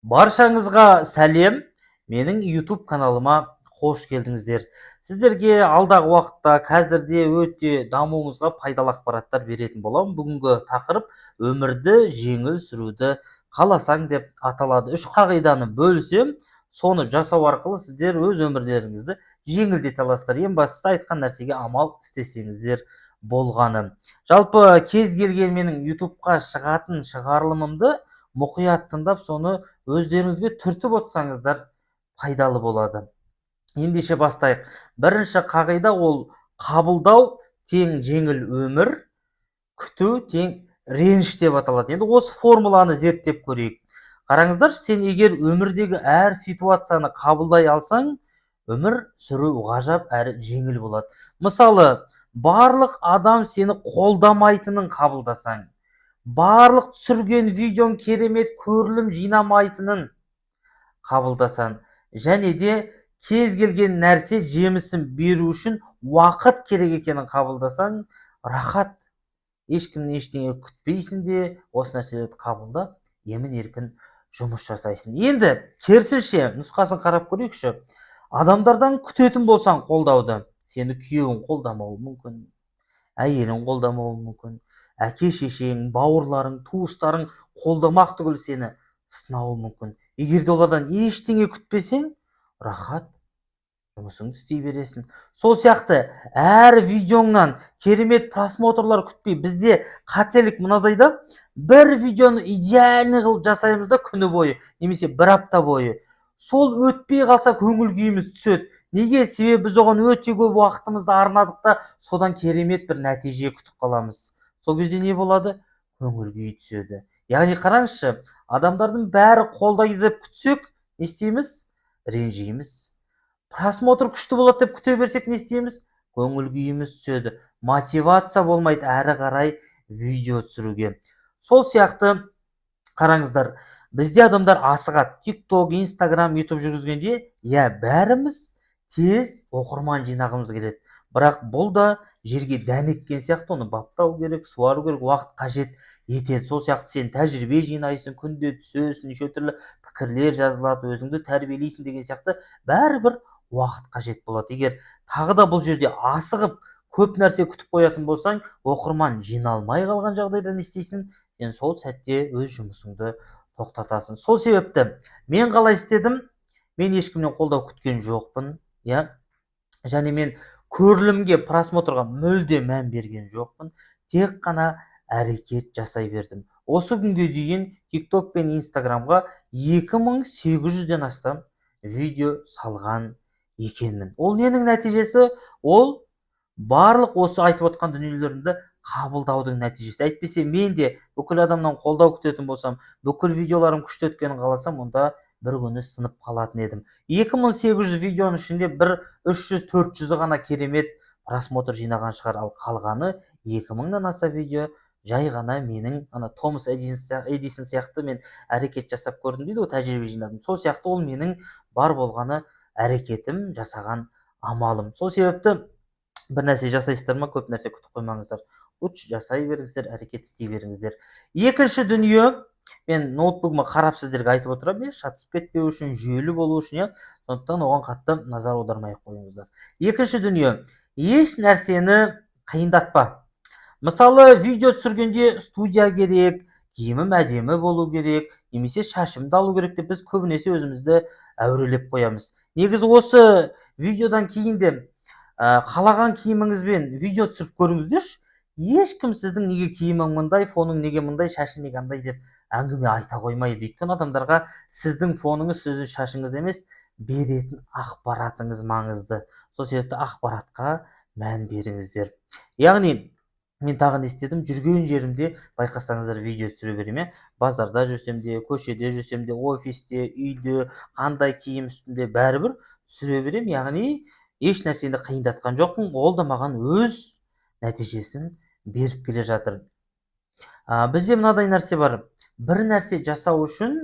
Баршаңызға сәлем. Менің YouTube каналыма қош келдіңіздер. Сіздерге алдағы уақытта қазірде өте дамуымызға пайдалы ақпараттар беретін боламын. Бүгінгі тақырып өмірді жеңіл сүруді қаласаң деп аталады. Үш қағиданы бөлсем, соны жасау арқылы сіздер өз өмірлеріңізді жеңілдете аласыздар. Ең бастысы айтқан нәрсеге амал істесеңіздер болғаны. Жалпы кез келген менің YouTube'қа шығатын шығарылымымды мұқият тыңдап, соны өздеріңізге түртіп отырсаңыздар пайдалы болады. Ендеше бастайық. Бірінші қағида ол қабылдау тең жеңіл өмір, күту тең реніш деп аталады. Енді осы формуланы зерттеп көрейік. Қараңыздар, сен егер өмірдегі әр ситуацияны қабылдай алсаң, өмір сүру ғажап әрі жеңіл болады. Мысалы, барлық адам сені қолдамайтынын қабылдасаң, барлық түсірген видеоң керемет көрілім жинамайтынын қабылдасан, және де кез келген нәрсе жемісін беру үшін уақыт керек екенін қабылдасаң, рахат, ешкімнен ештеңе күтпейсің де, осы нәрселерді қабылдап, емін еркін жұмыс жасайсың. Енді керісінше нұсқасын қарап көрейікші. Адамдардан күтетін болсаң қолдауды, сені күйеуің қолдамауы мүмкін, әйелің қолдамауы мүмкін, әке шешең, бауырларың, туыстарың қолдамақ түгіл сені сынауы мүмкін. Егер де олардан ештеңе күтпесең, рахат, жұмысыңды істей бересің. Сол сияқты әр видеоңнан керемет просмотрлар күтпей, бізде қателік мынадайда, бір видеоны идеальный қылып жасаймыз да күні бойы, немесе бір апта бойы. Сол өтпей қалса көңіл күйіміз түседі. Неге? Себебі біз оған өте көп уақытымызды арнадық та, содан керемет бір нәтиже күтіп қаламыз. Сол кезде не болады? Көңіл күй түседі. Яғни қараңызшы, адамдардың бәрі қолдайды деп күтсек, не істейміз? Ренжиміз. Просмотр күшті болады деп күте берсек, не істейміз? Көңіл күйіміз түседі. Мотивация болмайды әрі қарай видео түсіруге. Сол сияқты қараңыздар, бізде адамдар асығады. TikTok, Instagram, YouTube жүргізгенде, бәріміз тез оқырман жинағымыз келеді. Бірақ бұл да жерге дән еккен сияқты, оны баптау керек, суару керек, уақыт қажет етеді. Сол сияқты сен тәжірибе жинайсың, күнде түсесің, неше түрлі пікірлер жазылады, өзіңді тәрбиелейсің деген сияқты, бәрібір уақыт қажет болады. Егер тағы да бұл жерде асығып көп нәрсе күтіп қоятын болсаң, оқырман жиналмай қалған жағдайда не істейсің? Сен сол сәтте өз жұмысыңды тоқтатасың. Сол себепті мен қалай істедім? Мен ешкімнен қолдау күткен жоқпын, және мен көрілімге, просмотрға мүлде мән берген жоқпын. Тек қана әрекет жасай бердім. Осы күнге дейін TikTok пен Instagramға 2800-ден астам видео салған екенмін. Ол ненің нәтижесі? Ол барлық осы айтып отқан дүниелерімді қабылдаудың нәтижесі. Әйтпесе мен де бүкіл адамнан қолдау күтетін болсам, бүкіл видеоларым күшті өткенін қаласам, онда бір күні сынып қалатын едім. 2800 видеоның ішінде бір 300-400 ғана керемет просмотр жинаған шығар, ал қалғаны 2000-нан аса видео жай ғана менің Томас Эдисон сияқты мен әрекет жасап көрдім дейді, тәжірибе жинадым. Сол сияқты ол менің бар болғаны әрекетім, жасаған амалым. Сол себепті бір нәрсе жасайсыздар ма, көп нәрсе күтіп қоймаңыздар. Лучше жасай беріңіздер, әрекет істей беріңіздер. Екінші дүние, мен ноутбугыма қарап сіздерге айтып отырамын, шатысып кетпеу үшін, жүйелі болу үшін, сондықтан оған қатты назар аудармай қойыңыздар. Екінші дүние, еш нәрсені қиындатпа. Мысалы, видео түсіргенде студия керек, киімім әдемі болу керек, немесе шашымды алу керек деп біз көбінесе өзімізді әурелеп қоямыз. Негізі осы видеодан кейін де қалаған киіміңізбен видео түсіріп көріңіздерші. Ешкім сіздің неге киімің мындай, фоның неге мындай, шашың неге андай деп әңгіме айта қоймайды. Өйткені адамдарға сіздің фоныңыз, сіздің шашыңыз емес, беретін ақпаратыңыз маңызды. Сол себепті ақпаратқа мән беріңіздер. Яғни мен тағы не істедім? Жүрген жерімде байқасаңыздар видео түсіре беремін. Базарда жүрсем де, көшеде жүрсем де, офисте, үйде, қандай киім үстінде бәрібір түсіре беремін. Яғни еш нәрсені қиындатқан жоқпын. Ол да маған өз нәтижесін беріп келе жатыр. Бізде мынадай нәрсе бар. Бір нәрсе жасау үшін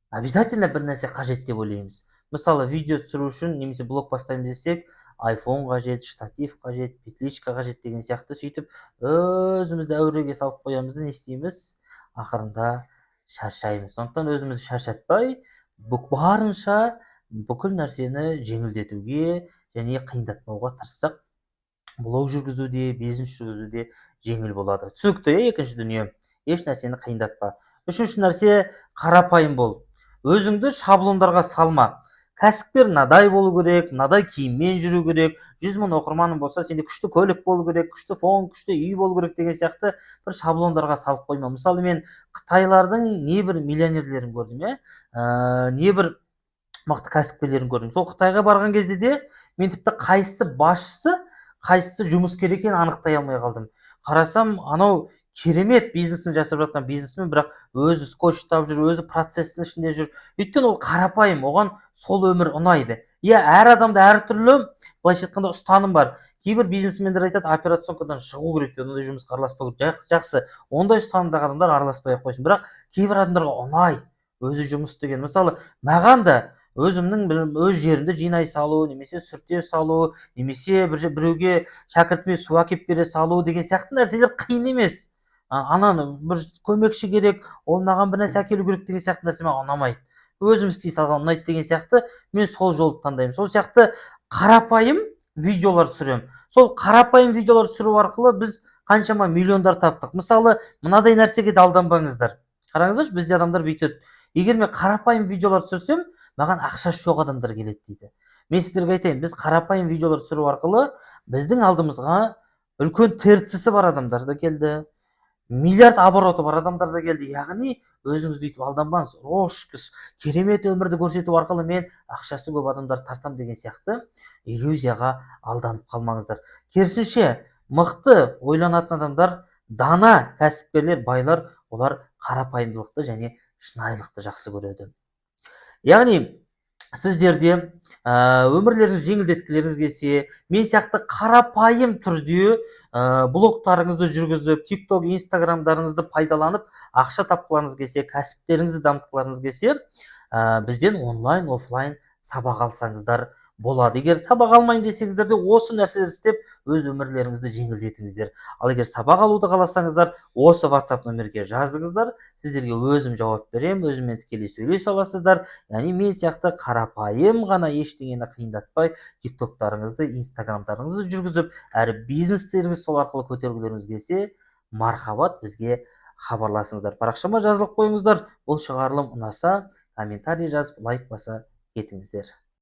обязательно бір нәрсе қажет деп ойлаймыз. Мысалы, видео түсіру үшін немесе блог бастаймыз десек, iPhone қажет, штатив қажет, петличка қажет деген сияқты, сөйтіп өзімізді әуреге салып қоямыз, не істейміз? Ақырында шаршаймыз. Сондықтан өзімізді шаршатпай, барынша бүкіл нәрсені жеңілдетуге және қиындатпауға тырыссақ, блог жүргізуде, бизнес жүргізуде жеңіл болады. Түсінікті, екінші дүние. Еш нәрсені қиындатпа. Үшінші нәрсе, қарапайым бол. Өзіңді шаблондарға салма. Кәсіпкер мынадай болу керек, мынадай киіммен жүру керек, 100.000 оқырманың болса, сенде күшті көлік болу керек, күшті фон, күшті үй болу керек деген сияқты бір шаблондарға салып қойма. Мысалы, мен қытайлардың небір миллионерлерін көрдім, небір мықты кәсіпкерлерін көрдім. Сол Қытайға барған кезде де мен тіпті қайсысы басшысы, қайсысы жұмыскер екенін анықтай алмай қалдым. Қарасам, анау керемет бизнесін жасап жатқан бизнесмен, бірақ өзі скотч ұстап жүр, өзі процесстің ішінде жүр. Өйткені ол қарапайым, оған сол өмір ұнайды. Иә, әр адамда әртүрлі, былайша айтқанда, ұстаным бар. Кейбір бизнесмендер айтады, операционкадан шығу керек дейді, ондай жұмысқа араласпау керек. Жақсы, ондай ұстанымдағы адамдар араласпай ақ қойсын. Бірақ кейбір адамдарға ұнайды өзі жұмыс істеген. Мысалы, маған да өзімнің өз жерімді жинай салу, немесе сүрте салу, немесе біреуге шәкіртіме су әкеп бере салу деген сияқты нәрселер қиын емес. Ананы бір көмекші керек, ол маған бір нәрсе әкелу керек деген сияқты нәрсе маған ұнамайды. Өзім істей салған ұнайды деген сияқты, мен сол жолды таңдаймын. Сол сияқты қарапайым видеолар түсіремін. Сол қарапайым видеолар түсіру арқылы біз қаншама миллиондар таптық. Мысалы, мынадай нәрсеге де алданбаңыздар. Қараңыздаршы, бізде адамдар бүйтеді. Егер мен қарапайым видеолар түсірсем, маған ақшасы жоқ адамдар келеді дейді. Мен сіздерге айтайын, біз қарапайым видеолар түсіру арқылы біздің алдымызға үлкен ТРЦ-сі бар адамдар да келді, миллиард обороты бар адамдар да келді. Яғни өзіңізді өйтіп алданбаңыз. Рошкіш, керемет өмірді көрсету арқылы мен ақшасы көп адамдар тартам деген сияқты иллюзияға алданып қалмаңыздар. Керісінше, мықты ойланатын адамдар, дана кәсіпкерлер, байлар, олар қарапайымдылықты және шынайылықты жақсы көреді. Яғни сіздерде өмірлеріңізді жеңілдеткілеріңіз келсе, мен сияқты қарапайым түрде блогтарыңызды жүргізіп, TikTok, Instagramдарыңызды пайдаланып ақша тапқыларыңыз келсе, кәсіптеріңізді дамытқыларыңыз келсе, бізден онлайн, офлайн сабақ алсаңыздар болады. Егер сабақ алмайын десеңіздер де, осы нәрселерді істеп, өз өмірлеріңізді жеңілдетіңіздер. Ал егер сабақ алуды қаласаңыздар, осы WhatsApp нөмерге жазыңыздар, сіздерге өзім жауап беремін, өзіммен тікелей сөйлесе аласыздар. Яғни мен сияқты қарапайым ғана, ештеңені қиындатпай, TikToктарыңызды, Instagramдарыңызды жүргізіп, әрі бизнестеріңіз сол арқылы көтергілеріңіз келсе, мархабат, бізге хабарласыңыздар. Парақшама жазылып қойыңыздар. Бұл шығарылым ұнаса, комментарий жазып, лайк баса кетіңіздер.